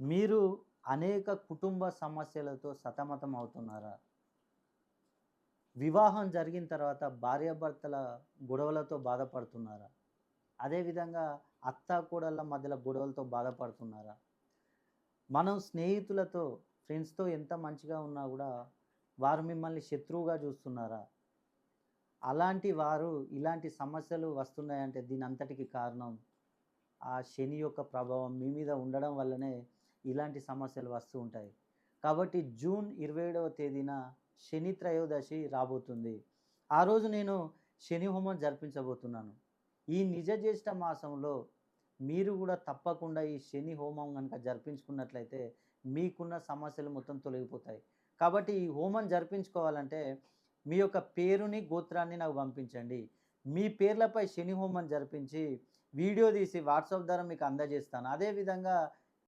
మీరు అనేక కుటుంబ సమస్యలతో సతమతం అవుతున్నారా? వివాహం జరిగిన తర్వాత భార్యాభర్తల గొడవలతో బాధపడుతున్నారా? అదేవిధంగా అత్తాకోడళ్ళ మధ్యల గొడవలతో బాధపడుతున్నారా? మనం స్నేహితులతో, ఫ్రెండ్స్‌తో ఎంత మంచిగా ఉన్నా గూడా వారు మిమ్మల్ని శత్రువుగా జూస్తున్నారా? అలాంటి వారు ఇలాంటి సమస్యలు వస్తున్నాయంటే దీనంతటికి కారణం ఆ శని యొక్క ప్రభావం మీ మీద ఉండడం వల్లనే ఇలాంటి సమస్యలు వస్తూ ఉంటాయి. కాబట్టి జూన్ 27వ తేదీన శని త్రయోదశి రాబోతుంది. ఆ రోజు నేను శని హోమం జరిపించబోతున్నాను. ఈ నిజ జ్యేష్ఠ మాసంలో మీరు గూడా తప్పకుండా ఈ శని హోమం గనుక జరిపించుకున్నట్లయితే మీకున్న సమస్యలు మొత్తం తొలగిపోతాయి. కాబట్టి ఈ హోమం జరిపించుకోవాలంటే మీ యొక్క పేరుని, గోత్రాన్ని నాకు పంపించండి. మీ పేర్లపై శని హోమం జరిపించి వీడియో తీసి వాట్సాప్ ద్వారా మీకు అందజేస్తాను. అదేవిధంగా